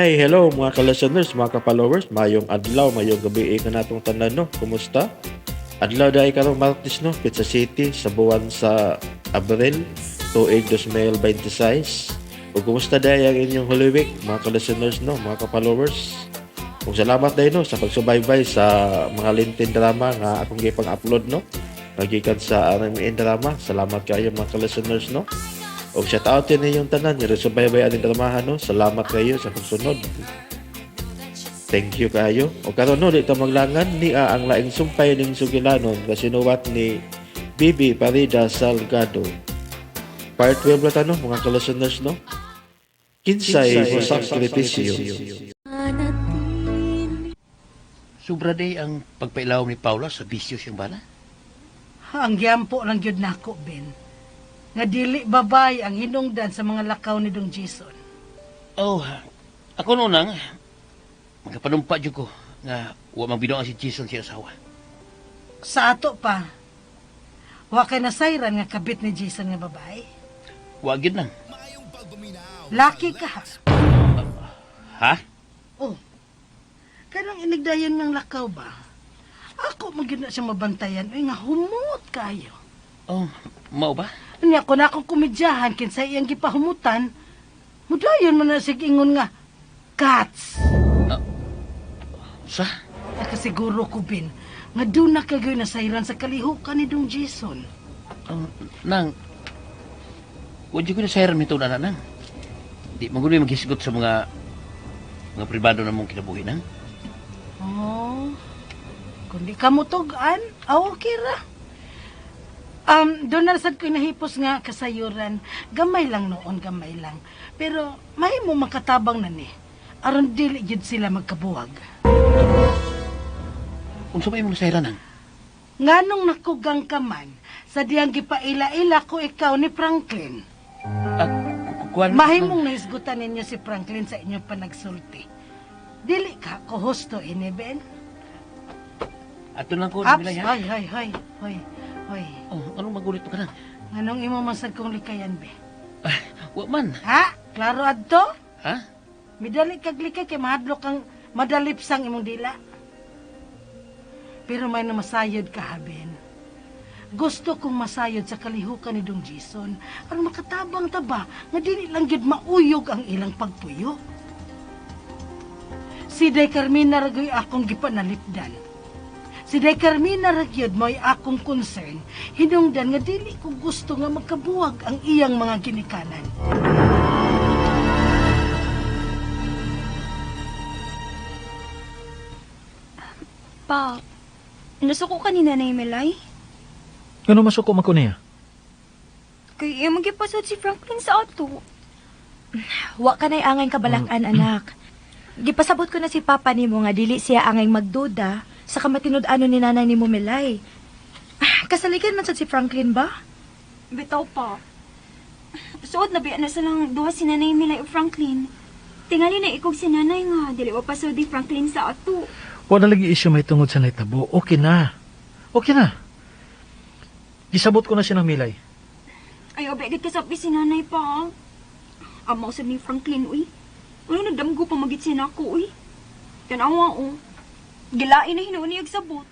Hi, hello mga ka-listeners, mga ka-followers, mayong adlaw, mayong gabi ka natong tanan no. Kumusta? Adlaw dahil karong Martes no, Pizza City sa buwan sa Abril, tuig 2026. O kumusta dahil ang inyong Holy Week, mga ka-listeners no, mga ka-followers. Kung salamat dahil no sa pagsubaybay sa mga lintin drama nga akong gipang-upload no. Nagikan sa RMN drama. Salamat kayo mga ka-listeners no. O shout out din ninyong tanan, nire-subaybay aning dramahan no. Salamat kayo sa pagsunod. Thank you kayo. O karon no, di ta maglangan ni ang laing sumpay ning sugilanon nga sinuwat ni Bibi Parida Salgado. Part 12 na tanong mga ka-listeners no. Kinsay mo sakripisyo. Sobra day ang pagpailaw ni Paula sa bisyo siyang bana. Ang gyampo lang gyud nako, Ben. Nga dili babay ang hinungdan sa mga lakaw ni Dong Jason. Oh, ako nunang, magkapanumpa dyan ko nga huwag magbinoan si Jason siya asawa. Sa ato pa, wa kay nasayran nga kabit ni Jason nga babay. Huwag yun lang. Laki ka. Ha? Oh, kanang inigdayan ng lakaw ba? Ako magyud na siya mabantayan. Ay nga humot kayo. Oh, mau ba? Unya ko na akong komedyahan kinsa iyang gipahumutan. Mudayon man na sig ingon nga cats. Sa? Nakasiguro ko, Ben, nga doon na kagoy nasayran sa kalihukan ni Dong Jason. Nang, huwag yun ko na sayran nito na nang. Di maguloy maghisgot sa mga pribado na mong kinabuhi nang. Oh, kundi ka mo tugan, okay ra. Doon na sad ko'y nahipos nga kasayuran. Gamay lang noon, gamay lang. Pero may mo makatabang na ni. Aron dili gyud sila magkabuwag. Kung sabay mong sayran nang. Nganong nakugang ka man, sa diyang gipaila-ila ko ikaw ni Franklin. At kukuhan... Mahimong naisgutan ninyo si Franklin sa inyong panagsulti. Dili ka ko husto ini, Ben. Ato lang ko, Aps, nila yan. hoy. Oh, anong magulit mo ka nang? Anong imo masad kong likayan, be? Huwag man. Ha? Klaro adto? Ha? Midali kag likay kay mahadlok kang madalipsang imong dila. Pero may namasayod ka, Ben. Gusto kong masayod sa kalihukan ni Dong Jason. Aron makatabang taba nga dili lang gyud mauyog ang ilang pagpuyo. Si Day Carmina ragoy akong gipanalipdan. Si Day Carmina ragyod mo'y akong concern, hinungdan nga dili ko gusto nga magkabuwag ang iyang mga ginikanan. Pa, nasuko ka ni Nanay Melay? Ano masuko man ko niya? Kaya iya magipasod si Franklin sa ato. Wa ka na'y angay kabalakan, anak. Gipasabot ko na si Papa ni mo nga dili siya angay magduda sa kamatinud-ano ni Nanay ni mo Melay. Kasaligan man sad si Franklin ba? Bitaw pa. Suod na biya na silang duha si Nanay Melay o Franklin. Tingali na ikog si Nanay nga, dili wa pasod ni Franklin sa ato. Wala lagi isyu may tungod sa naitabo. Okay na. Gisabot ko na siya ng milay. Ay, obegit kasabi si Nanay pa. Amaw sa ni Franklin, uy. Ano nagdamgo pa magitsin ako, uy. Tanawa, oh. Gilain na hinuuniyag sabot.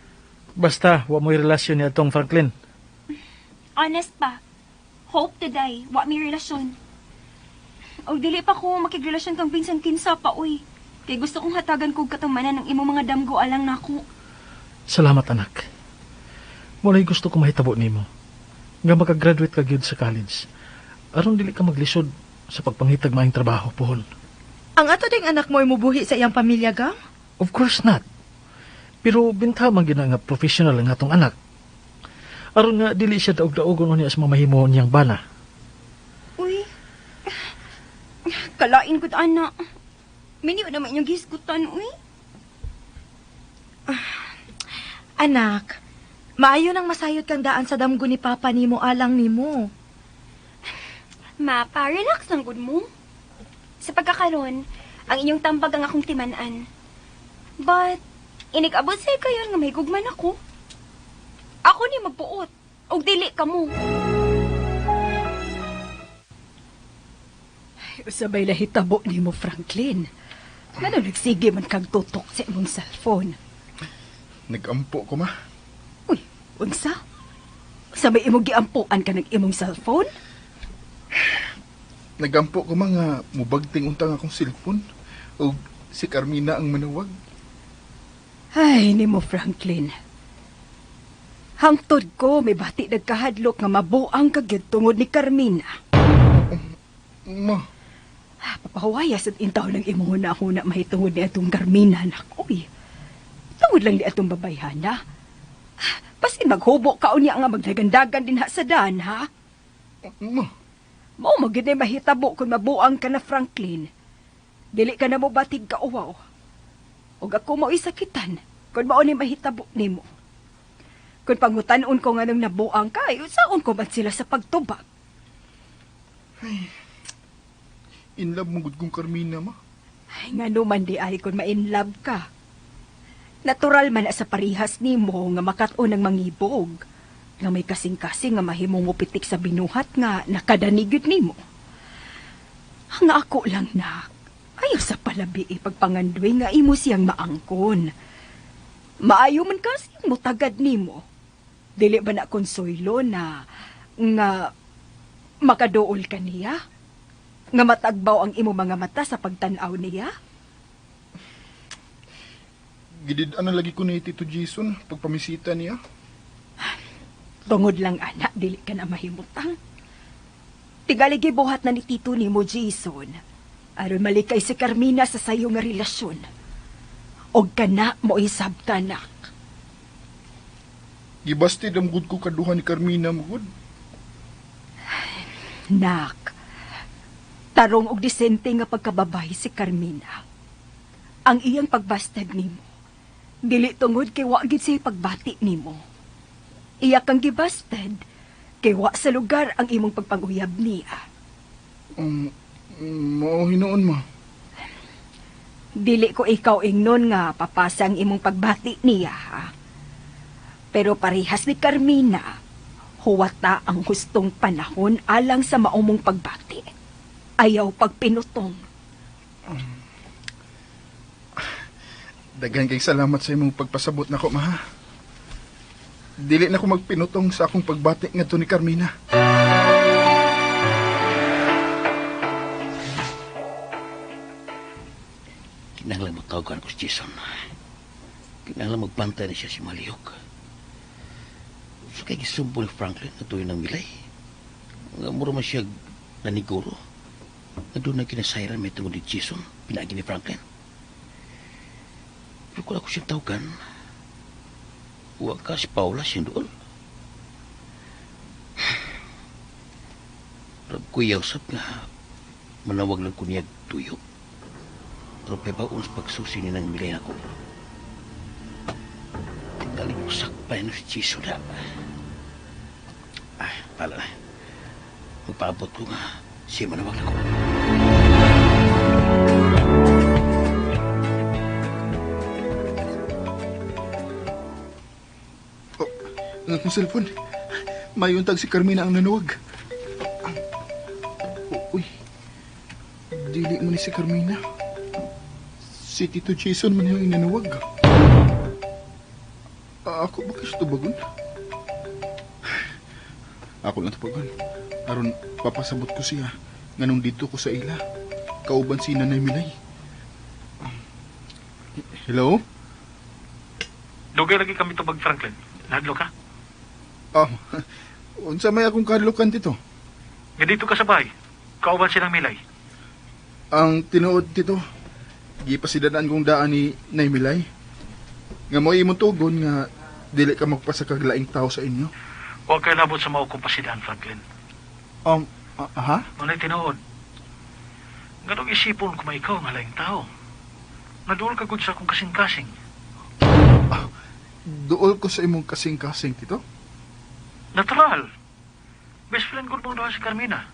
Basta, wa mo'y relasyon niya itong Franklin. Honest pa. Hope to die. Wa may relasyon. O dili pa ko makigrelasyon kang pinsan kinsa pa, uy. Kay gusto kong hatagan kong katamanan ng imong mga damgo alang nako. Salamat, anak. Wala'y gusto ko mahitabo nimo. Nga makagraduate ka gyud sa college. Aron dili ka maglisod sa pagpanghitag maayong trabaho, puhon. Ang ato ding anak mo ay mubuhi sa iyang pamilya, gang? Of course not. Pero bintamang gina nga professional ang atong anak. Aron nga dili siya daog-daogon niya sa mamahimo niyang bana. Uy. Kalain ko't ana. Mini naman yung gisgutan, uy. Anak, maayo nang masayod kang daan sa damgo ni Papa nimo alang nimo. Ma, pa-relax ang good mo. Sa pagkakaroon, ang inyong tambag ang akong timanan. But, inig-abot sa'yo kayo nga may gugman ako. Ako ni magpuot. O dili ka mo. Usabay lahitabo ni mo, Franklin. Ngano nagsige man kang tutok sa imong cellphone? Nagampo ko, ma. Uy, unsa? Sa may imong giampuan ka ng imong cellphone? Nagampo ko, ma, nga mubagting untang akong cellphone. O si Carmina ang manawag. Ay, ni mo Franklin. Hangtod ko may bati nagkahadlok nga mabuang kagyud tungod ni Carmina. Ma, Papahawaya sa intaw ng imong huna-huna mahitungod ni atong Carmina, nakoy. Tungod lang ni atong babayhana. Pasin maghubo ka unya nga magdagandagan din ha sa daan, ha? ma, Mao magid na mahitabo kung mabuang ka na Franklin. Dili ka na mo batig ka uwaw. Og ako mo isakitan kung mao ni mahitabo nimo. Kung pangutan-on ko nga nung nabuang ka, saon ko man sila sa pagtubag? in love mo gud kong Carmina, ma. Ay, nga naman di ay kung ma-inlove ka. Natural man na sa parihas nimo nga makat-on ng mangibog. Nga may kasing-kasing nga mahimong mupitik sa binuhat nga nakadanigid nimo. Ang ako lang nak, ayaw sa palabi ipagpangandoy nga imo siyang maangkon. Maayo man kasi mo tagad nimo. Dili ba na konsoylo na nga makadool ka niya? Nga matagbaw ang imo mga mata sa pagtanaw niya? Gidid ana lagi ko ni Tito Jason pagpamisita niya. Tungod lang anak, dili ka na mahimutang. Tigaligi buhat na ni Tito ni mo, Jason. Aron malikay si Carmina sa sayo nga relasyon. Og kana mo isabta, nak. Gibasti damgud ko kaduha ni Carmina mo gud. Nak, tarong og disente nga pagkababay si Carmina. Ang iyang pagbastad nimo, dili tungod kay wa gid siya pagbati nimo. Iya kang gibastad, kay wa sa lugar ang imong pagpanguyab niya. Mao hinoon, ma. Dili ko ikaw ingnon nga papasa ang imong pagbati niya, ha? Pero parehas ni Carmina, huwata ang hustong panahon alang sa maumong pagbati. Ayaw pagpinutong. Daghan kay salamat sa imong pagpasabot nako, ma. Dili na ko magpinutong sa akong pagbati ngadto ni Carmina. Kinahanglan magtawagan ko si Jason. Kinahanglan magbantay na siya si Maliyok. So kaya gisumpo ni Franklin na tuloy ng milay. Nga mura man siya naniguro. Nga doon na kinasayran may tungod ni Jason. Pinagi ni Franklin. Pero kung ako siyang tawagan, huwag ka si Paula siyang doon. Rab ko yausap nga manawag lang ko niya tuyo. Pero pebaon sa pagsusi ni ng milay ako. Tinggalin mo sakpay na si Jason na. Ay, pala na. Magpaabot ko nga siya manawag ako. Ang akong cellphone. Mayuntag si Carmina ang nanawag. Uy. Dili mo ni si Carmina. Si Tito Jason man yung nanawag. Ako ba kasi tubagon? Ako lang tubagon. Aron papasabot ko siya. Nganong dito ko sa ila. Kauban si Nanay Milay. Hello? Dugay lagi kami tubag, Franklin. Nahadlo ka? Unsa may akong kadlukan dito? Nga dito ka sa bahay. Kauban silang milay. Ang tinuod dito, gipasidadaan kong daan ni Nay Milay. Nga mo imong tugon nga dili ka magpasakaglaing tao sa inyo. Huwag kayo labot sa maukong pasidahan, Franklin. Ha? Manay tinuod. Ganong isipon ko may ikaw nga laing tao. Naduol ka gud sa akong kasing-kasing. Duol ko sa imong kasing-kasing dito? Natural. Best friend ko mong doon si Carmina.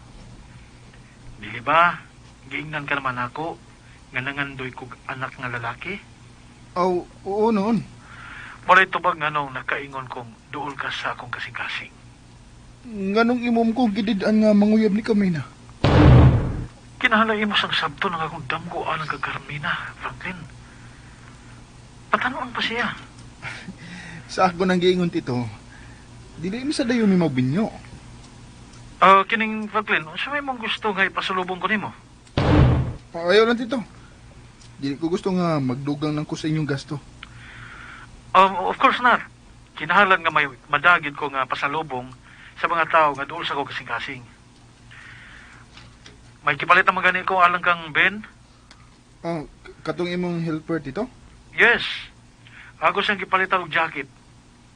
Dili ba, giingnan ka naman ako nga nangandoy kog anak nga lalaki? Oo noon. Walay tubag nga nung nakaingon kong duol ka sa akong kasing-kasing. Nganong imom ko gidid-an nga manguyab ni Carmina? Kinahalay mo sang sabto ng akong damgo alang kag Carmina, Franklin. Patanuan pa siya. Sa ako nang giingon tito, dili mi sa dayon mi magbinyo. Kining Franklin, sa may mong gusto nga ipasulubong ko nimo? Ayaw lang tito. Dili ko gusto nga magdugang lang ko sa inyong gasto. Of course not. Kinahanglan nga may madagid ko nga pasalubong sa mga tao nga duol sa ko kasing-kasing. May kipalit ang magani ko alang kang Ben? Katong imong helper tito? Yes. Ako siyang kipalitan og jacket.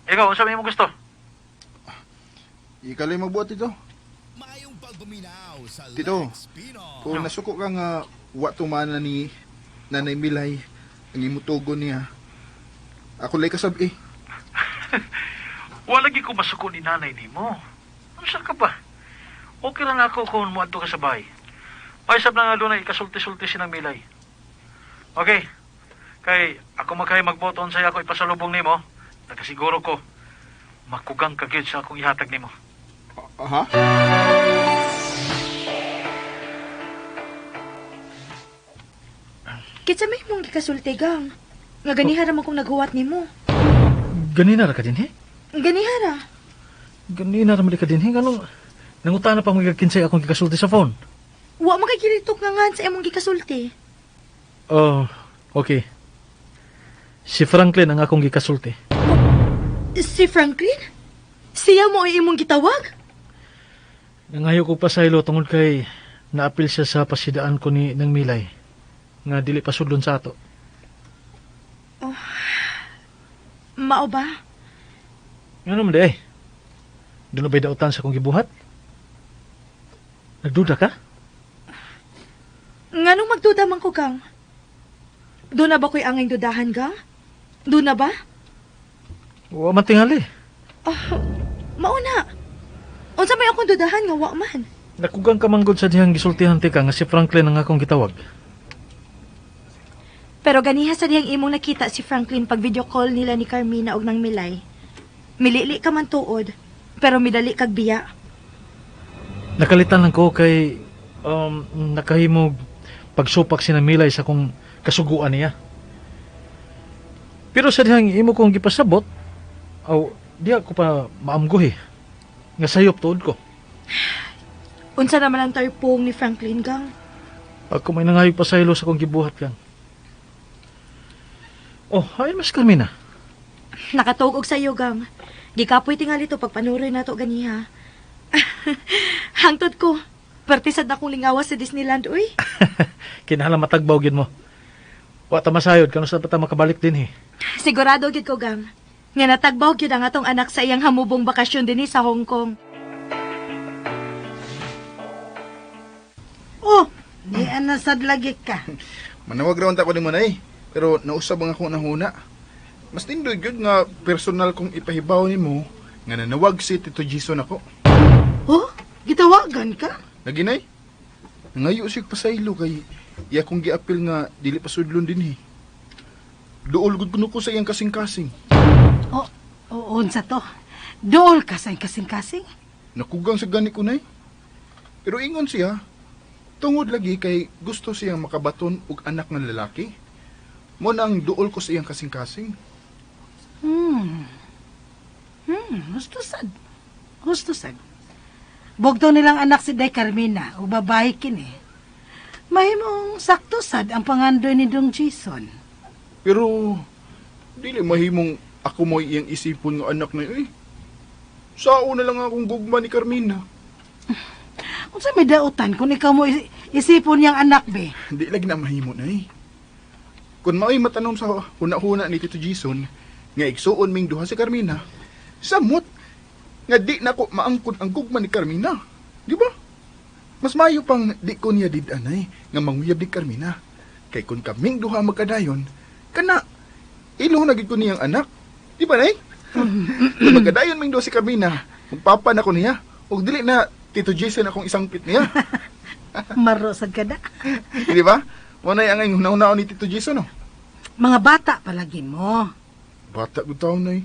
Ikaw, unsa may imong gusto? Ikalay magbuhat tito. Tito, kung nasuko ka nga wa tumana ni Nanay Milay ang imutugon niya, ako lay kasabi. Wala gi ko masuko ni nanay nimo. Unsa ka ba? Okay lang ako kung mo adto ka sa bahay. Paisab na nga doon na ikasulti-sulti sinang Milay. Okay. Kay ako magkaya magboton sa ako ipasalubong nimo. Nakasiguro ko makugang kagid sa akong ihatag nimo. Aha? Kitsa may mong gikasulti, gang. Nga ganihara man kong naghuwat nimo. Ganina ra ka din, he? Ganihara. Ganina ra man ka din, he? Ganun, nangutana pa mga kinsay akong gikasulti sa phone. Wa magagiritok nga nga sa imong gikasulti. Okay. Si Franklin ang akong gikasulti. Si Franklin? Siya mo ay imong gitawag? Nangayo ko pa sa ilo tungod kay naapil siya sa pasidaan ko ni ng Milay nga dili pa sudlon sa ato. Mao ba? Ano man day? Doon na ba'y dautan sa kong gibuhat? Nagduda ka? Nganong magduda man ko, gang? Doon na ba ko'y angay dudahan, gang? Doon na ba? Wa man tingali. Mauna. Unsa may akong dudahan nga wa man? Nakugang ka manggod sa dihang gisultihan ti ka nga si Franklin ang akong gitawag. Pero ganiha sa diyang imong nakita si Franklin pag video call nila ni Carmina og nang Milay. Milili ka man tuod, pero midali kag biya. Nakalitan lang ko kay nakahimog pagsupak si Milay sa kong kasuguan niya. Pero sa dihang imo kong gipasabot, di ako pa maamguhi. Nga sayop tuod ko. Unsa naman ang tarpong ni Franklin, gang? Ako may nangayog pa saylo sa kong gibuhat kang. Ay mas Carmina. Nakatugog sa iyo, gang. Gikapoy tingali to pagpanuroy nato ganiha. Hangtod ko. Pertisad na kong lingawas sa Disneyland, uy. Kinahanglan matagbaw gid mo. Wa ta masayod kano sa pata makabalik din Sigurado gid ko, gang. Nga natagbaw gyud ang atong anak sa iyang hamubong bakasyon dinhi sa Hong Kong. Di anasad lagi ka. Manawag raw ta ko ni mo na pero nausab ang ako nahuna. Mas tindoy gyud nga personal kong ipahibaw nimo nga nanawag si Tito Jason ako. Gitawagan ka? Naginay. Nangayo sig pasaylo kay iya kong giapil nga dili pa sudlon dinhi. Duol gud kuno ko sa iyang kasing-kasing. Unsa to? Dool ka sa kasing-kasing? Nakugang sa gani ko nay. Pero ingon siya, tungod lagi kay gusto siyang makabaton og anak ng lalaki. Mo nang duol ko sa iyang kasing-kasing. Gusto sad. Bugto nilang anak si Day Carmina, o babae kini. Mahimong sakto sad ang pangandoy ni Dong Jason. Pero dili mahimong ako mo iyang isipon nga anak na Sao na lang akong gugma ni Carmina. Kung sa may dautan, kung ikaw mo isipon niyang anak, be. Di lagi na mahimo na Kung mao'y matanom sa huna-huna ni Tito Jason, nga igsuon ming duha si Carmina, samot, nga di na ko maangkod ang gugma ni Carmina. Di ba? Mas mayo pang di ko niya didanay nga manguyab ni Carmina. Kay kung kaming duha magkadayon, kana, ilo na gid ko niyang anak. Di ba, nay? Kung magkadayon ming duha si Carmina, magpapa na ko niya. O dili na Tito Jason akong isang pit niya. Marosad ka na. Di ba? Wanay ang hunaw-hunaw ni Tito Jason, no? Mga bata palagi mo. Bata ko taon na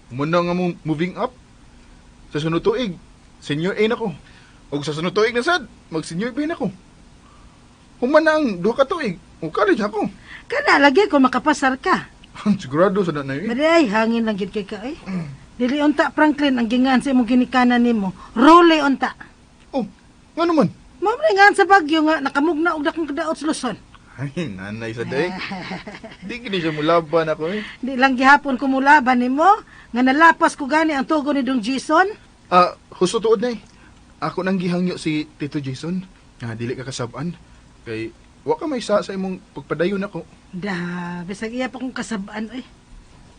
Muna nga mo moving up. Sa sunod tuig, senior A na ko. O sa sunod tuig na sad, mag-senior B na ko. Human na ang duha ka tuig. O college ako. Kana lagi kung makapasar ka. Sigurado sa na eh. Maday, hangin lang gid kay ka eh. Dili unta Franklin ang gingan sa imong ginikanan nimo. Role unta. Oh, nga naman. Mamringan sa Bagyo nga nakamugna og dakong kadaot sa Luzon. Ay, nanay sa day. Di gini siya mulaban ako eh. Di lang gihapon ko mulaban nimo nga nalapas ko gani ang tugo ni Dong Jason. Husto tuod na eh. Ako nang gihangyo si Tito Jason. Nga, dili ka kasabaan. Kay, wa ka may sa imong pagpadayon ako. Da, bisag iya pa kong kasabaan eh.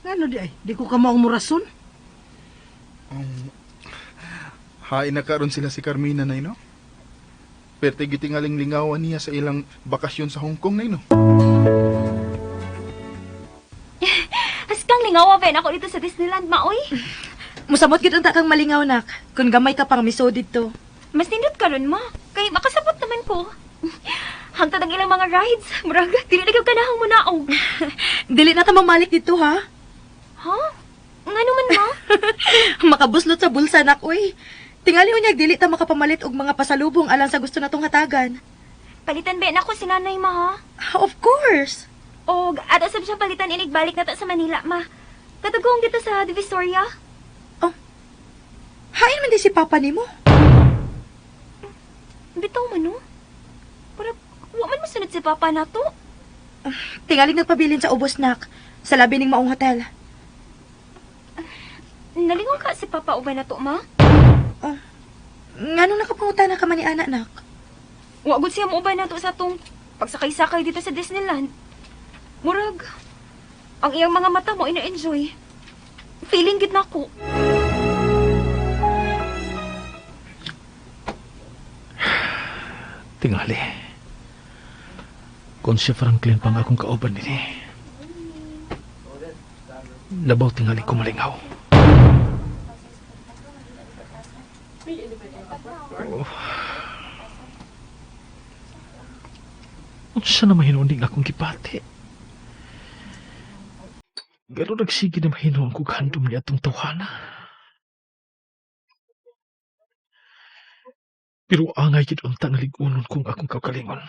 Ngano di ay? Di ko ka maong murason. Hain na karon sila si Carmina na no? Pero gitingaling lingawan niya sa ilang bakasyon sa Hong Kong na no? Askang lingawa ba ako dito sa Disneyland, maoy? Musamot gid unta kang malingaw nak. Kung gamay ka pang miso dito. Mas nindot ka ron, ma. Kay makasabot naman ko. Hangtod ang ilang mga rides. Muraga, dili na ka nahang munaog. Dili na ta mamalik dito ha. Ha? Nga naman, ma? Makabuslot sa bulsa nak oy. Tingali unyag dili ta makapamalit og mga pasalubong alang sa gusto natong hatagan. Palitan ba na ko si nanay, ma, ha? Of course. O, ato sab siya palitan inigbalik na ta sa Manila, ma. Katugong dito sa Divisoria. Hain man di si papa nimo. Bitaw man, no? Para, wa man masunod si papa na to. Tingaling nagpabilin sa ubos nak. Sa labi ning maong hotel. Nalingon ka si papa ubay na to, ma? Nganong nakapangutan ka man ni anak nak? Wa gud siya mo ubay na to sa tong pagsakay-sakay dito sa Disneyland. Murag, ang iyang mga mata mo ina-enjoy. Feeling gid nako. Tingali. Kung si Franklin pang akong kauban nini. Labaw tingali ko malingaw. Oh. Unsa na mahinunding akong gipati? Pero nagsige na mahinuon kong handom niya itong tawhana. Pero angay gid unta nga ligunon kung akong kaugalingon.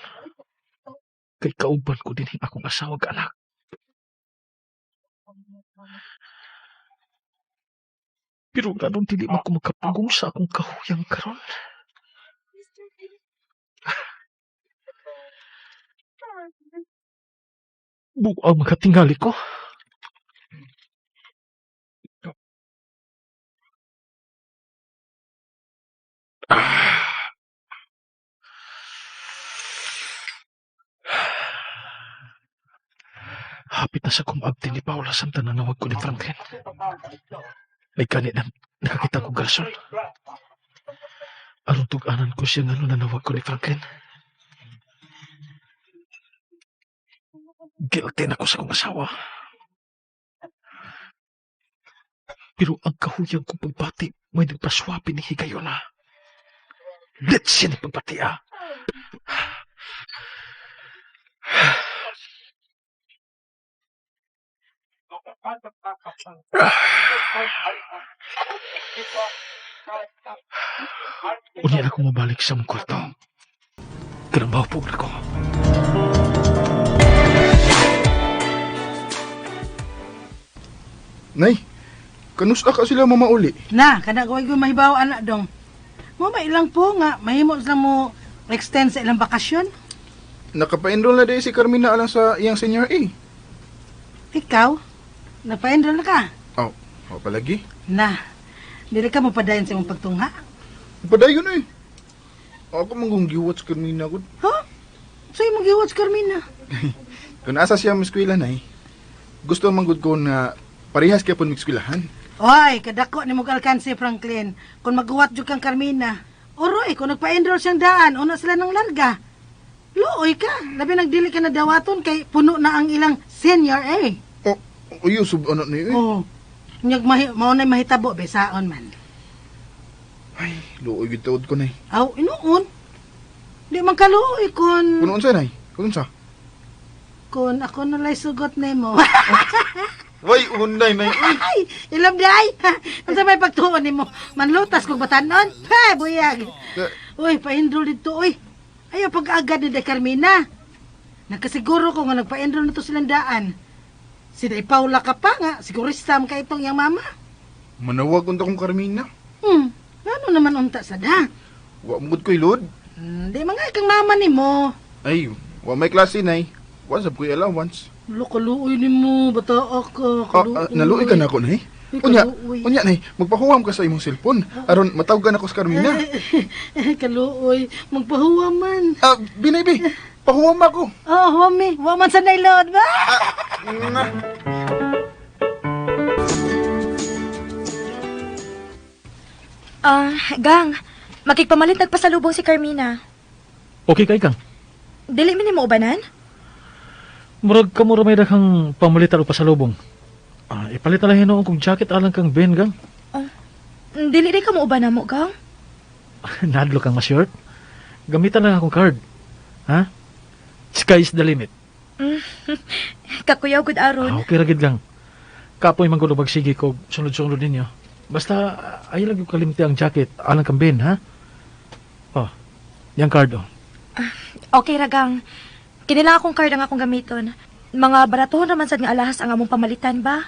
Kay kauban ko din akong asawa ka anak. Pero ganon dili man ko makapugong sa akong kahuyang karon. Buang makatingali ko. Hapit na sa kumabti ni Paula sa nanawag ko ni Franklin. May kanit na nakakita ko garson. Aron tug-anan ko siya nga nanawag ko ni Franklin. Guilty na ko sa kong asawa. Pero ang kahuyang kong pagbati may nagpaswapi ni Higayon na. Let's siya ni pagbati ah. Unya na akong mabalik sa mong kwarto. Karambaw po na ko. Nay, kanusta ka sila mamauli? Na, kana gaway ko mahibaw anak dong. Mo mailang po nga mahimo sa mo extend sa ilang bakasyon. Nakapa-enroll na din si Carmina alang sa iyang senior A. Ikaw, napa-enroll na ka. O palagi. Na, dili ka mo padayon sa imong pagtungha. Padayon eh. Ako manggong giwat sa Carmina ko. Ha? So imong giwat sa Carmina. Kung asa siya maskwila na gusto manggod ko na parehas kaya po magskwilahan. Oy, kadako ni mong alkansi Franklin. Kung maghuwat jud kang Carmina. Oroy, kung nagpa-enroll siyang daan, una sila ng larga. Luoy ka, labi nagdili ka na dawaton kay puno na ang ilang senior eh. Yusub ano ni eh. Oo. Nyag maunay mahitabo, besaon man. Ay, luoy gitawad ko na Aw, inuon. Di man kaluoy kun... Kunoon sa nay? Kunoon sa? Kun ako nalay sugot nimo. Way, unay na Ay, ilab day. Unsa may pagtuon nimo? Manlutas kog batanon. Ha, buyag. Uy, pa-enroll dito, uy. Ayaw pag-agad ni Carmina. Nagkasiguro ko nga nagpa-enroll na to silang daan. Si Day Paula ka pa nga, siguro Sam ka itong yang mama. Manawag unta kong Carmina. Ano naman unta sa da? Wa mo ko'y load. Di mga kang mama ni mo. Ay, wa may klase, nay. Wa sab ko'y allowance. Kaluoy ni mo, bata ako. Naluoy ka na ako, nay. Ay, Unya, kaluoy. unya, nay. Magpahuwam ka sa imong cellphone. Aron matawgan ako sa Carmina. Kaluoy, magpahuwa man. Binay, be. Pahuwam ako. Oh, wami. Waman sa nailod ba? Gang, makikpamalit nagpasalubong si Carmina. Okay kay kang. Dili mi nimo ubanan? Murag ka mura may daghang pamalitan o pasalubong. Ipalit na lang hinoon kong jacket alang kang Ben, gang. Dili rin ka mo ubanan mo, Gang? Nadlo kang ma-short. Gamitan lang akong card. Ha? Sky's the limit. Kakuyaw gud aron. Okay ragid gang. Kapoy man ko sige ko sunod-sunod ninyo. Basta ay lang yung kalimti ang jacket alang kang Ben, ha? Oh, yung card, oh. Okay ra, Gang. Kinila akong card ang akong gamiton. Mga baratohon naman sad nga alahas ang among pamalitan ba?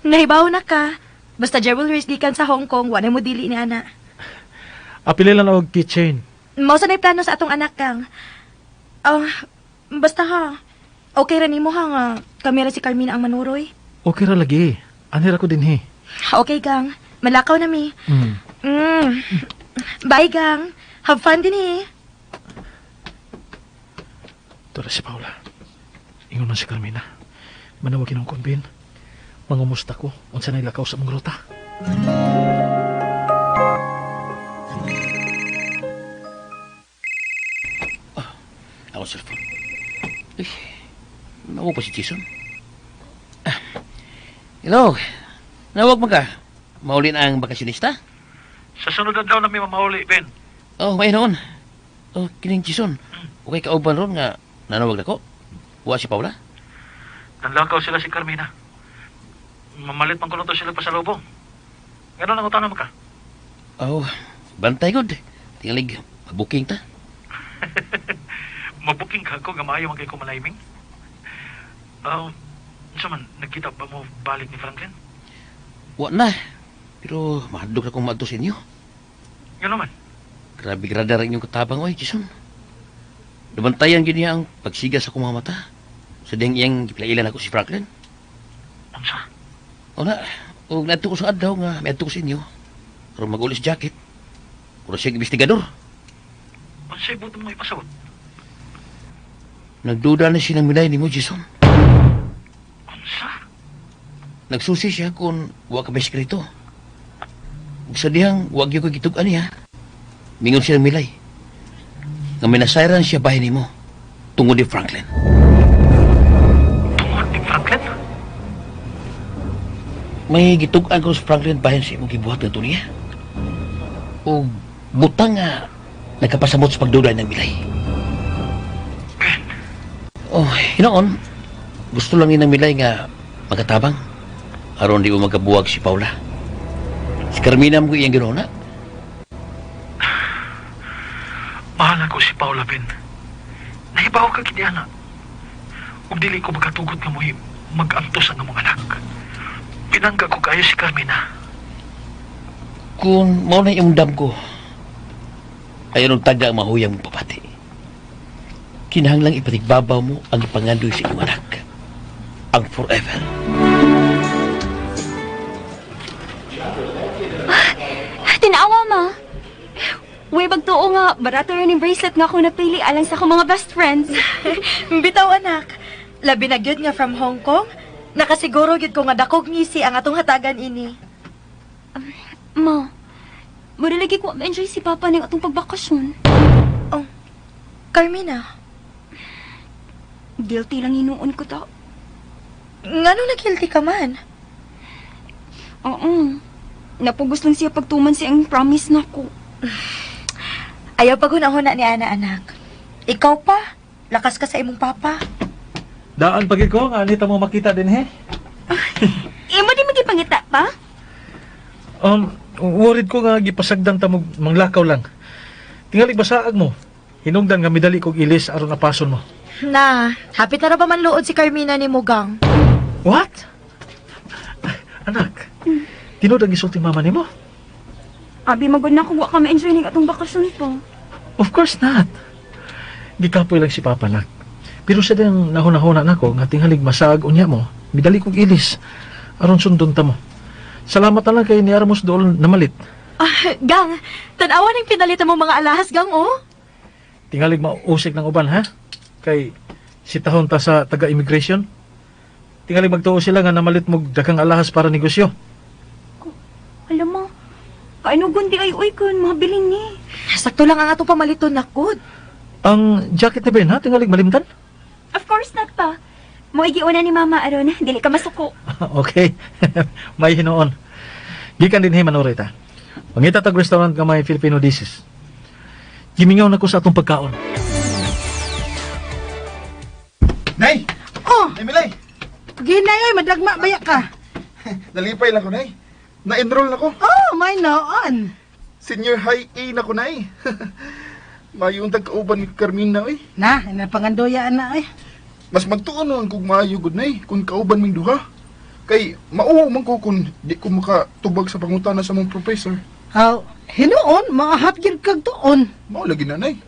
Nahibaw na ka. Basta jewelries gikan sa Hong Kong, wala mo dili ni ana. Apili lang og keychain. Mao sa nay plano sa atong anak, Gang. Basta ha. Okay ra nimo ha nga kami ra si Carmina ang manuroy. Okay ra lagi. Anira ko din, he. Okay, Gang. Malakaw na mi. Bye, Gang. Have fun din eh. Tora si Paula. Ingon man si Carmina. Manawagin ang konbin. Mangumusta ko. Unsa na ilakaw sa mong ruta. Ako cellphone. Ay, nawa pa si Jason. Hello. Nawag mo ka. Maulin ang bakasyonista? Sa sunod na daw na may mamauli, Ben. Oh, may noon. Oh, kining Jason. Okay ka uban ron nga nanawag na ko. Wa si Paula? Nanlakaw sila si Carmina. Mamalit man ko na to sila pasalubong. Ganon ang utang naman ka. Oh, bantay good. Tingalig, mabuking ta. Mabuking ka ko, gamayo man kay ko malayming. Unsa man, nagkita ba mo balik ni Franklin? Wa na. Pero mahadlok na kong maadto sa inyo. Ganon man. Grabe grada rin yung katabang, oy, Jason. Nabantayan gid niya ang pagsiga sa akong mga mata. Sa diyang iyang gipilailan ako si Franklin. Unsa? O na, o nato ko sa adlaw nga may adto ko sa inyo. Pero mag-ulis jacket. Pero siya investigador. Unsa'y buto mo ipasabot? Nagduda na siya ng milay ni mo, Jason. Unsa? Nagsusi siya kung wa ka may sekreto. Ug sa dihang wag yung kagitugan niya. Mingon siya ng milay. Nga minasayran siya bahay ni mo. Tungod ni Franklin. Tungod ni Franklin? May gitugan ko sa Franklin bahay siya mong gibuhat ng niya. O butang nga nagkapasamot sa pagduda ng milay. Oh, hinoon. Gusto lang ng milay nga magatabang. Aron di mo magabuwag si Paula. Si Carmina mo iyang ginona. Mahal ko si Paula, Ben. Nahibaw ka kiti anak. Kung dili ko magatugot nga mo'y mag-antos ang among anak. Pinangga ko kayo si Carmina. Kung mo na yung dam ko, ayaw nung taga ang mahuyang mong papati. Kinahanglang ipatigbabaw mo ang ipangandoy sa iyong anak. Ang forever. Tinawa, ma. Way bagtuo nga, barato rin yung bracelet nga ako napili alang sa akong mga best friends. Bitaw, anak. Labi na gyud nga from Hong Kong. Nakasiguro gyud ko nga dakog ngisi ang atong hatagan ini. Ma, marilagi ko ma-enjoy si Papa ng atong pagbakasyon. Oh, Carmina, Guilty lang hinuon ko ta. nganong nag-guilty ka man? Oo. Napugos lang siya pagtuman siya ang promise na ko. Ayaw paghunahuna ni Ana, anak. Ikaw pa, lakas ka sa imong papa. Daan pagid ko, nga anita mo makita din, he. Imo di magipangita pa? Worried ko nga gipasagdan ta mo manglakaw lang. Tingali basaag mo. Hinungdan nga midali kog ilis aron apason mo. Na, hapit na ra ba man luod si Carmina ni Mugang? What? Anak, tinuod ang gisulti mama nimo? Abi, magod na kung wa ka ma-enjoy ning atong bakasyon po. Of course not. Gikapoy lang si Papa nak. Pero sa diyang nahuna-huna nako nga tinghalig masag unya mo, midali kog ilis aron sundon ta mo. Salamat na lang kay ni Aramos dool namalit. Ah, gang, tanawa ning pinalitan mo mga alahas, gang, oh. Tingalig mausik ng uban ha. Kay sitahon ta sa taga-immigration. Tingalig magtuo sila nga namalit mo daghang alahas para negosyo. Alam mo, kainugon di ay uy kun mabilin ni. Sakto lang ang atong pamaliton nakod. Ang jacket ni Ben ha, tingalig malimtan. Of course not pa. Mo igiuna ni Mama aron, dili ka masuko. Okay. May hinoon. Gikan din hey manorit ha. Mangita tag restaurant nga may Filipino dishes. Gimingaw na ko sa atong pagkaon. Nay! Oh, Nay, Milay! ginay oy, madagma baya ka. Nalipay lang ko, Nay. Na-enroll na ko. Oh, may noon. Senior High A na ko, Nay. Mayo ang tagkauban ni Carmina, oy. Na, ina pangandoya na eh. Mas magtuon nun kung maayo gud, Nay, kung kauban ming duha. Kay mauho man ko kung di ko makatubag sa pangutana sa mong professor. How, hinuon, maahat gyud kag tuon. Mao lagi na, Nay.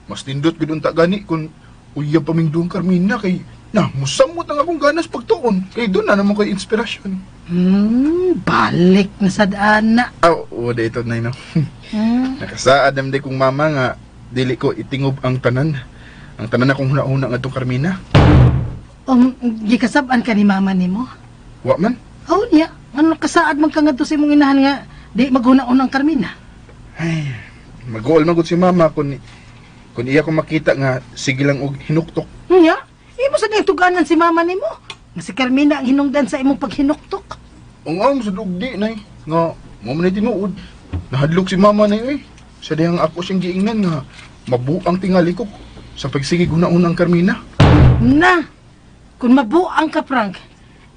Mas nindot gud unta gani kung uyab pa ming duhang Carmina kay na musamot ang akong ganas pagtuon. Kay doon na naman kay inspirasyon. Balik na sa daan na. Oo, dito, Nay, no. Nakasaad naman di kong mama nga dili ko itingob ang tanan. Ang tanan akong huna-huna nga itong Carmina. Gikasabaan ka ni mama nimo. Wa man. Oh, niya. Ano kasaad man ka nga to si mong inahan nga di maghuna-unang Carmina. Ay, mag-goal magod si mama kung iya ko makita nga sige lang og hinuktok. Niya, imo sa niyang tuganan si mama nimo. Nga si Carmina ang hinungdan sa imong paghinuktok. Ang am sa dugdi, Nay. Nga, mo man tinuod. Nahadlok si mama na eh. Sa dihang ako siyang giingnan nga mabuang tingali ko sa pagsige huna-unang Carmina. Na, kung mabuang ka, Frank,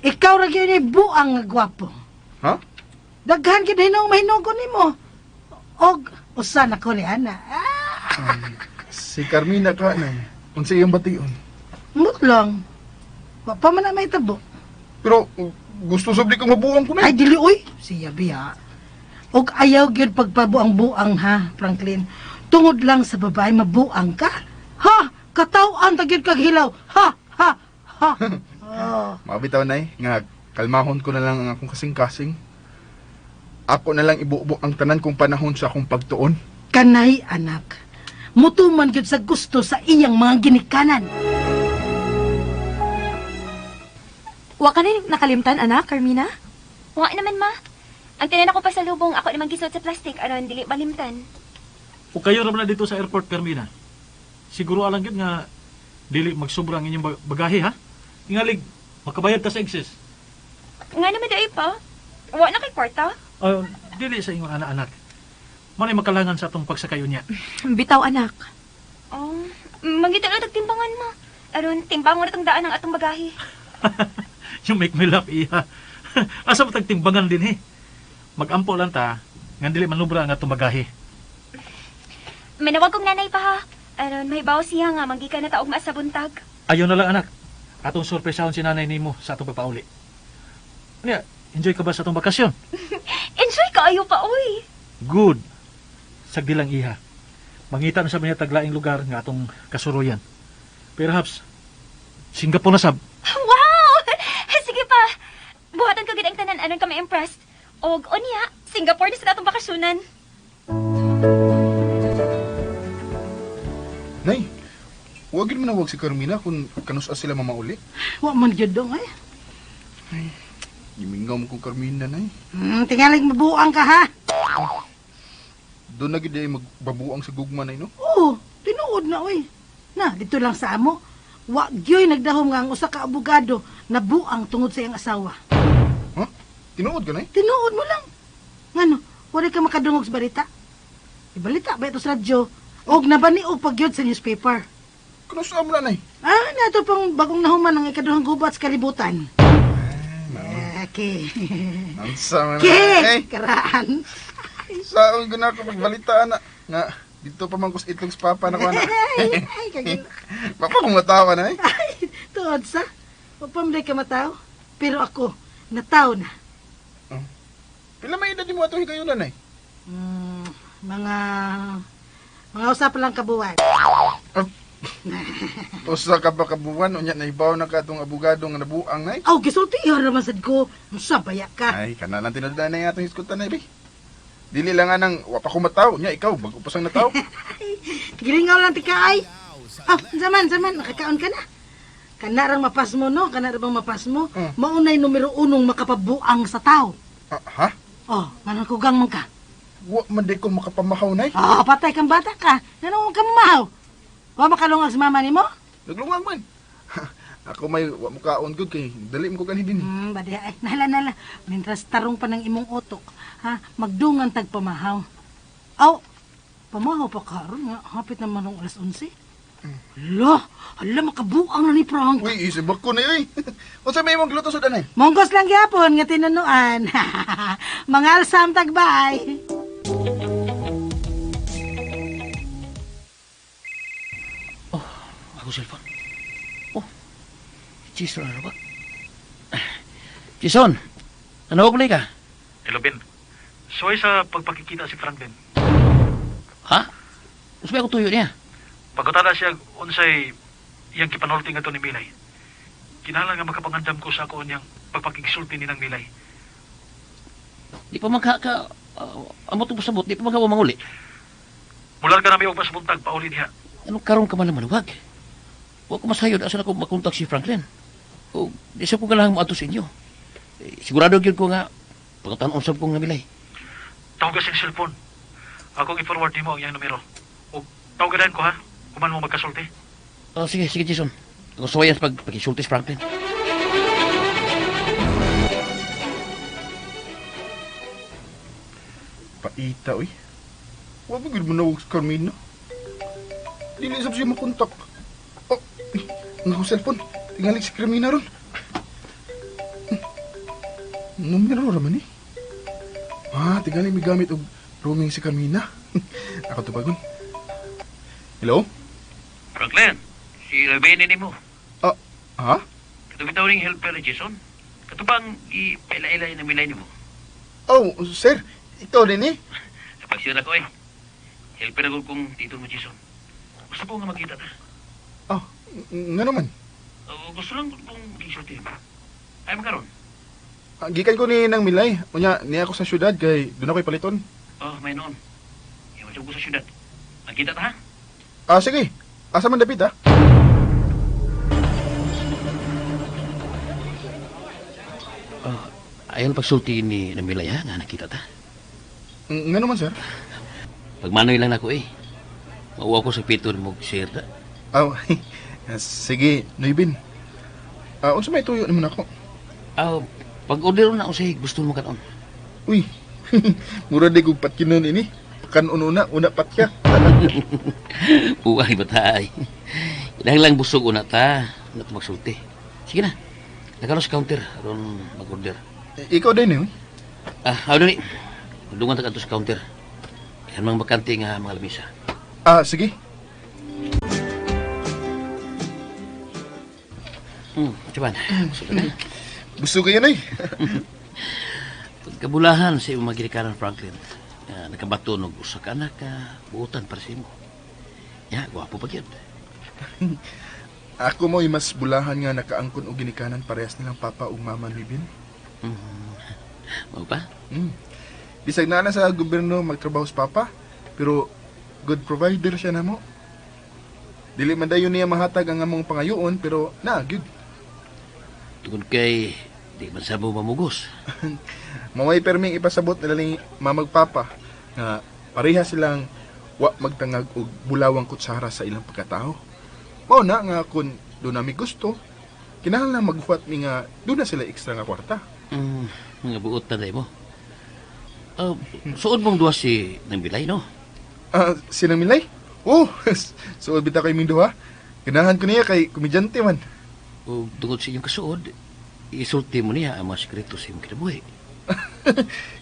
ikaw ra gyud ni buang nga gwapo. Ha? Daghan gid hinong mahinugon nimo. Og usa na ko ni ana. Si Carmina ka, Nay. Unsa iyang bation. Mut lang. Wa pa man na may tabo. Pero gusto sabdi kang mabuang ko, Nay. Ay dili oy, siya biya. Og ayaw gyud pagpabuang-buang ha, Franklin. Tungod lang sa babae mabuang ka. Ha, katawan ta gyud kag hilaw. Ha, ha, ha. Oh. Mabitaw, Nay, nga kalmahon ko na lang ang akong kasing-kasing. Ako na lang ibubo ang tanan kong panahon sa akong pagtuon. Kanay anak. Mutuman gyud sa gusto sa iyang mga ginikanan. Wa ka na nakalimtan, anak, Carmina? Wa naman, ma. Ang tinan ako pa sa lubong, ako naman gisot sa plastic, aron dili malimtan. O kayo raman na dito sa airport, Carmina. Siguro alang yun nga dili magsobra ang inyong bagahe, ha? Tingalig, makabayad ta sa excess. Nga naman daay pa. Wa na kay kwarta. Dili sa inyong anak-anak. Manay makalangan sa atong pagsakayon niya. Bitaw, anak. Oh, mangita na tagtimbangan mo. Aron timbang mo na tong daan ang atong bagahe. You make me laugh, iha. Asa mo tagtimbangan din, eh. Mag-ampo lang ta, nga dili manubra ang atong bagahe. Manawag kong nanay pa ha. Aron mahibaw siya nga manggikan na taog maas sa buntag. Ayaw na lang, anak. Atong sorpresahon si nanay nimo sa atong pagpauli. Ano enjoy ka ba sa atong bakasyon? Enjoy ka ayo pa, oy. Good. Sagdi lang, iha. Mangita na sa mga taglaing lugar nga atong kasuroyan. Perhaps, Singapore na sab. Wow! Sige pa. Buhatan ka gid ang tanan aron ka ma-impressed. Og unya, Singapore na sa atong bakasyonan. Nay, huwag yun manawag si Carmina kung kanusa sila mamauli. Wa man gyud dong ay. Gimingaw mo kong Carmina, Nay. Tingalig mabuang ka ha. Doon na gid ay magbabuang sa gugma, Nay, no? Oo, tinuod na oy. Na, dito lang sa amo. Wa gyoy nagdahom nga ang usa ka abogado na buang tungod sa iyang asawa. Ha? Tinuod ka, Nay? Tinuod mo lang. Ngano, wala ka makadungog sa balita. Ibalita ba ito sa radyo? Og nabaniog pag yun sa newspaper. Kanusa mo na, Nay? Nato pang bagong nahuman ng ikaduhang gubat sa kalibutan. Okay. Nansa man, Okay, Nay. karaan. Saan ko na ako magbalita, na nga Dito pa mangkos itlog sa papa na ko na. Ay, kagil. Papa kung matawa na eh. Ay, tuod sa. Pamday ka mataw. Pero ako, nataw na. Pila may edad mo ato higayon na eh. Mga usap lang kabuwan. Usa ka pa kabuwan, unya na ibaw na ka itong abogado nga nabuang na eh. Aw, gisultihan naman sad ko. Sabaya ka. Ay, kana lang tinadaan na yung atong iskutan na eh. Dili lang nga nang wapa ko mataw. Nya, ikaw, bago pa sang nataw. Gilingaw lang tika ay. Zaman, nakakaon ka na. Kanarang mapas mo, no? Kanarang mapas mo. Maunay numero 1 makapabuang sa tao. Ha? Oh, manang kugang man ka. Wa man di ko makapamahaw na eh. Patay kang bata ka. Nanong ka mamahaw. Wa makalungag sa mama ni mo? Naglungag man. Ako may wa mo kaon gud kay dali mo ko kanhi din. Badi ay nala. Mintras tarong pa ng imong utok, ha? Magdungan tag pamahaw. Aw, pamahaw pa karon nga hapit na manong alas 11. Hala makabuang na ni Frank. Uy, isibak ko na eh. Unsa may imong gluto sa danay? Monggos lang gyapon nga tinunuan. Mga alsam tagbay. Ako cellphone. Jason, ano ba? Jason, nanawag mo ka? Hello, Ben. Suway sa pagpakikita si Franklin. Ha? Usbay ako tuyo niya. Pagkutala siya unsay iyang kipanulting ato ni Milay. Kinahanglan nga makapangandam ko sa ako niyang pagpakikisulti ni ng Milay. Di pa amot mo sabot, di pa magawa manguli. Mular ka namin og pasbuntag, pauli niya. Anong karon ka man naman, wag? Huwag ko masayod, asan ako makontak si Franklin. O, di siya ko kailangan mo ato sa inyo. Sigurado yun ko nga, pagkataon-usap kong namilay. Tawag ka siyang cellphone. Akong i-forward mo ang iyang numero. O, tawagan ko ha, kuman mo magkasulti. Sige, Jason. Ako sawayan sa pagkisulti si Franklin. Paita oy. Wa ba gud mo nawag sa Carmina? Dili sab siya makontak. Oh, nga ko cellphone. Tingali si Carmina ron. Numero raman eh. Tingali mi gamit og roaming si Carmina. Ako to bagon. Hello? Franklin, si Ravene ni mo. Ha? Katubitaw ning helper ni Jason. Katubang i-paila-ilay na Milay ni mo. Oh, sir. Ikaw din eh. Sa pagsira ko helper ako kung tito mo Jason. Gusto ko nga makita ta. Nga naman. Gusto lang kung isulti mo. Ay makaroon. Gikan ko ni Nang Milay. Unya, niya ako sa syudad kay doon ako'y paliton. May noon. Iwan ko sa syudad. Magkita ta ha? Sige. Asa man dapit ha? Ayon pagsulti ni namilay ha, nga nakita ta. Nga naman, sir. Pagmanoy lang ako Mauwa ko sa pito mo share da. Sige, Noybin. Unsa may tuyo naman ako? Pag-order na ako sa'yo, gusto mo kanon. Uy, mura di kong patkinon ini. Kan una patya. Uway batay. Dahil lang busog una ta, una ta magsulti. Sige na. Nagkano sa counter, aron mag-order. Ikaw din eh. Ano ni? Dungan ta kanto sa counter. Yan mga bakante nga mga lamisa. Sige. Cuman, busog na. Busog kayo na eh. Pagkabulahan sa iyong mga ginikaran, Franklin. Nakabato ng usa ka anak ka, buutan para sa imo. Gwapo pa gyud. Ako mo'y mas bulahan nga nakaangkon og ginikanan parehas nilang papa ug mama ni Bin. Mau pa? Bisag na sa gobyerno magtrabaho sa papa, pero good provider siya namo. Dili man dayon niya mahatag ang among pangayoon, pero gyud. Tungod kay di man sa mo mamugos. Mamay perming ipasabot nila ni mamag papa nga pareha silang wa magtangag og bulawang kutsara sa ilang pagkatao. Mao na nga kun do nami gusto, kinahanglan maghuwat mi nga do na sila ekstra nga kwarta. Mga buot na mo. Suod mong duwa si Nambilay, no? Sinang Milay? Suod bita kay Mindo ha. Ganahan ko niya kay komedyante man. O tungod sa inyong kasuod, isulti mo niya ang mga sekreto sa iyong kinabuhi.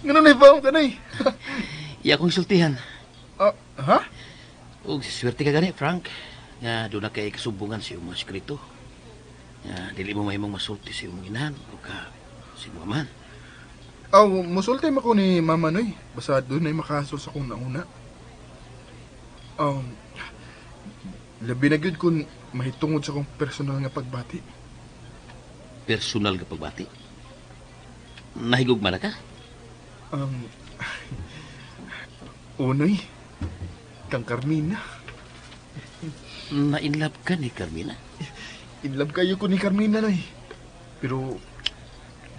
Ganun na ibaw ka na eh. Iya akong isultihan. Ha? O swerte ka gani, Frank. Nga doon na kay kasumbungan sa iyong mga sekreto. Nga dili mo mahimong masulti sa iyong inahan o ka sa iyong maman. Aw, musulti ako ni Mama Noy. Basta doon ay makasol sa kong nauna. Labi na gyud kung mahitungod sa kong personal nga pagbati. Personal ka pagbati. Nahigugma na ka? Unoy, kang Carmina. Na-inlove ka ni Carmina? In love kayo ko ni Carmina, Noy. Pero,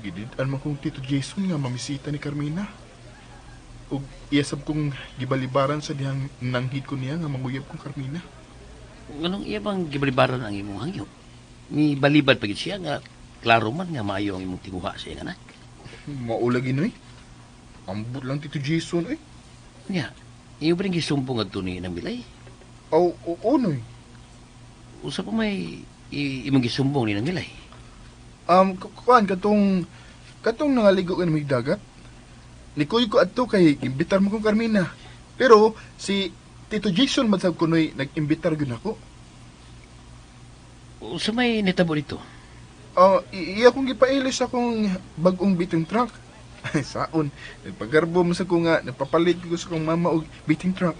gididaan man kong Tito Jason nga mamisita ni Carmina. O iyasab kong gibalibaran sa dihang nanghid ko niya nga manguyab kong Carmina. Anong iya bang gibalibaran ang imong hangyo? Ni balibad pagit siya nga klaro man nga maayo ang imong tinguha sa iyang anak. Maulagi, Noy. Ambot lang Tito Jason, eh. Nya, iyo ba rin gisumpong at ni ng bilay? Oo, Noy. Usa pa may imong gisumbong ni ng bilay. Kuan, katong nangaligo ka na may dagat. Nikuy ko adto kay imbitar mo kong Carmina. Pero si Tito Jason madsab ko noy nag-imbitar gyud ako. Usa may netabo dito. Iya kong gipailis akong bagong beating truck. Saon, nagpagarbo mo sa ko nga, nagpapalit ko sa kong mama og beating truck.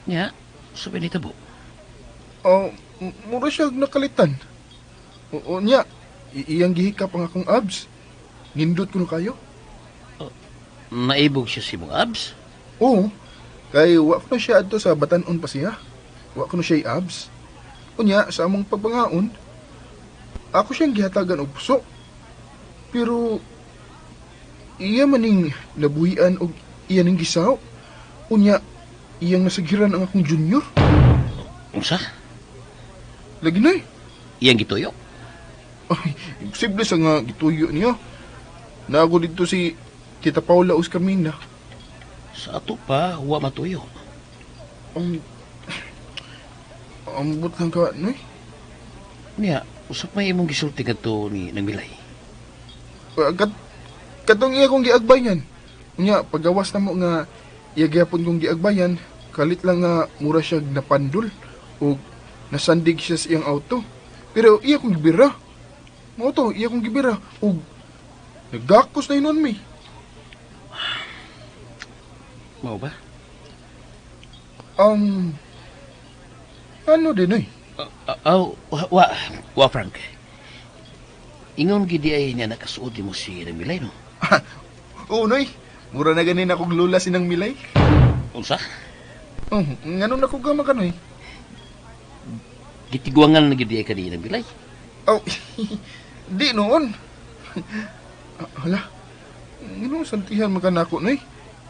Nya, usa may netabo. Mura siya nakalitan. Oo niya, iyang gihikap ang akong abs. Nindot ko na kayo. Naibog siya si mong abs? Oo, kay wa ko na siya adto sa batanon pa siya. Wa ko na siya abs. Unya, sa among pagbangaon, ako siyang gihatagan og puso. Pero, iya maning nabuhian og iya ning gisaw. Unya, iyang nasagiran ang akong junior. Unsa? Lagi na Iyang gituyo? Ay, imposible sa nga gituyo niya. Nago dito si Tita Paula Us Carmina. Sa ato pa, wa matuyo. Ambot lang ka, Noy. Nya, usap may imong gisulti kadto ni ng bilay. Katong iya kong giagbayan. Unya, pagawas na mo nga iya gyapon kong giagbayan, kalit lang nga mura siya napandol o nasandig siya sa iyang auto. Pero iya kong gibira. Mo to, iya kong gibira o nagdakos na inon mi. Mao ba? Ano din, Noy? Wa Frank. Ingon gidi ay niya nakasuod mo si Milay, no? Oo, Noy. Mura na ganin akong lula sinang Milay. Unsa? Ngano na ko gama ka, Noy? Gitiguangan na gidi ay kanina Milay. Di noon. Hala. Ngano santihan man ka na ako, Noy?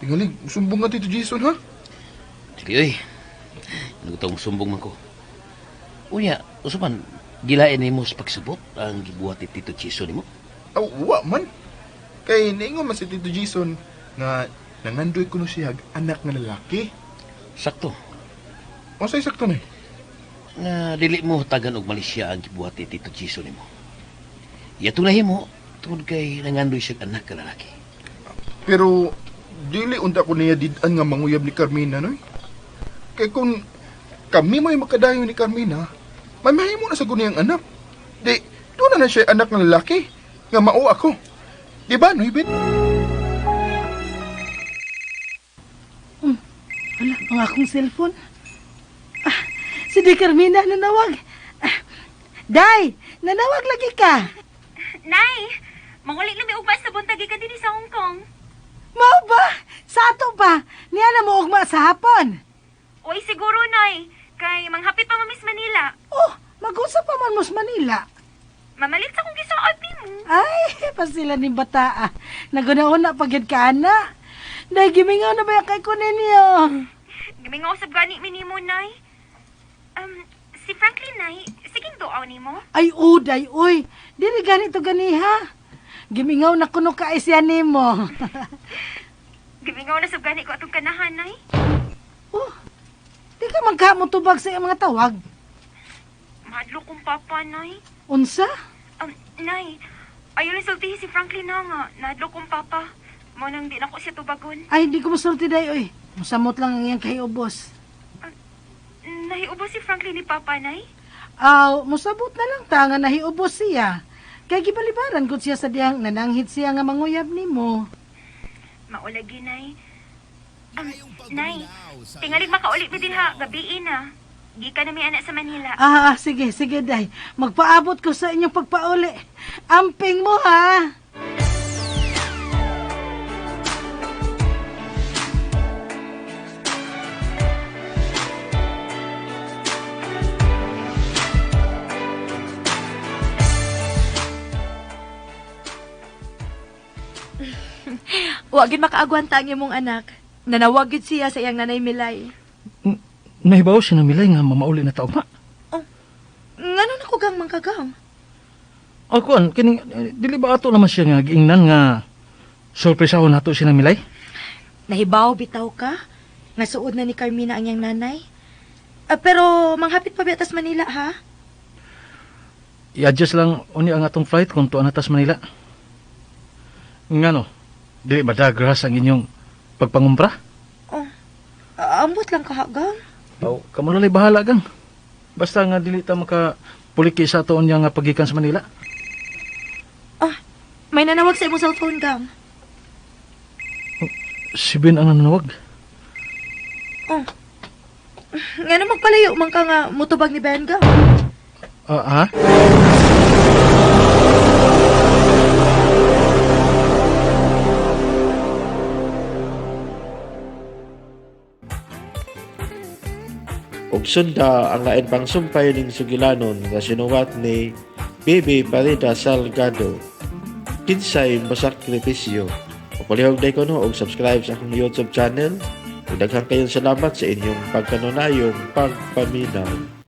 Tingalig, sumbong nga Tito Jason, ha? Sige, oy. Nagutong sumbong man ko. Unya, usapan, gilain ni mo sa pagsabot ang gibuhat ni Tito Jason ni mo? Wa man. Kay niingon man si Tito Jason nga nangandoy ko no siya anak nga lalaki. Sakto. Masay sakto, Noy? Nga dili mo tagan og Malaysia ang gibuhat ni Tito Jason ni mo. Iyatong nahimo, tungod kay nangandoy siya anak nga lalaki. Pero dili unta ko niya didan nga manguyab ni Carmina, Noy. Kay kung kami may makadayon ni Carmina, mamahimo na sa guniyang anak. Di, doon na siya anak ng lalaki nga mao ako. Di ba, Noy, Ben? Wala, ang akong cellphone. Si Di Carmina nanawag. Day, nanawag lagi ka. Nay, mangulit lumi ugma sa buntag ka din sa Hong Kong. Mao ba? Sa ato ba? Niya na mo ugma sa hapon. Uy, siguro, Nay. Kay manghapit pa mamis Manila. Oh, mag-usap pa man mo sa Manila. Mamalit sa kong gisaot ni mo. Ay, pa sila ni bata. Naguna-una pagyad ka, ana. Day, gimingaw na ba yung kay kunin niyo? Gimingaw sa gani minimo, Nay. Si Franklin, Nay, siging doaw ni mo. Ay, uday, uy. Dili ganito ganiha. Gimingaw na kuno ka isya nimo. Gimingaw na sa gani ko atong kanahan, Nay. Oh, di ka magkamutubag sa iyang mga tawag. Mahadlo kong papa, Nay. Unsa? Nay, ayaw lang sultihin si Franklin na nga. Nahadlo kong papa. Mo nang di na ko siya tubagon. Ay, di ko masulti day, uy. Musamot lang ang iyang kay ubos. nahiubos si Franklin ni Papa, Nay? Aw, musabot na lang ta nga nahiubos siya. Kay gibalibaran gud siya sa diyang nananghit siya nga manguyab nimo. Maulagi, Nay. Nay, tingalig makauli mi din ha, gabi na. Di ka na may anak sa Manila. Sige, sige, day. Magpaabot ko sa inyong pagpauli. Amping mo, ha? Wagin makaagwanta ang imong anak. Nanawagid siya sa iyang nanay Milay. Nahibaw si na Milay nga mamauli na taong ma. Ngano na ko gang mangkagang? Ako, kining, dili ba ato naman siya nga giingnan nga sorpresahon nato si na Milay? Nahibaw bitaw ka? Nga suod na ni Carmina ang iyang nanay? Pero manghapit pa biyatas Manila, ha? I-adjust lang uni ang atong flight kung tuan natas Manila. Ngano, dili ba dagras ang inyong pagpangumpra? Ambot lang kahagang. Kamu nalay bahala gang. Basta nga dili ta makapuliki sa ato niya nga pagikan sa Manila. May nanawag sa imong cellphone gang. Si Ben ang nanawag. Ngano magpalayo man ka nga mutubag ni Ben gang. Ha? ug sunda ang lain pang sumpay ning sugilanon nga sinuwat ni Bibi Parida Salgado. Kinsay masakripisyo. Palihog day ko no og subscribe sa akong YouTube channel. Daghang kayong salamat sa inyong pagkanunayong pagpaminaw.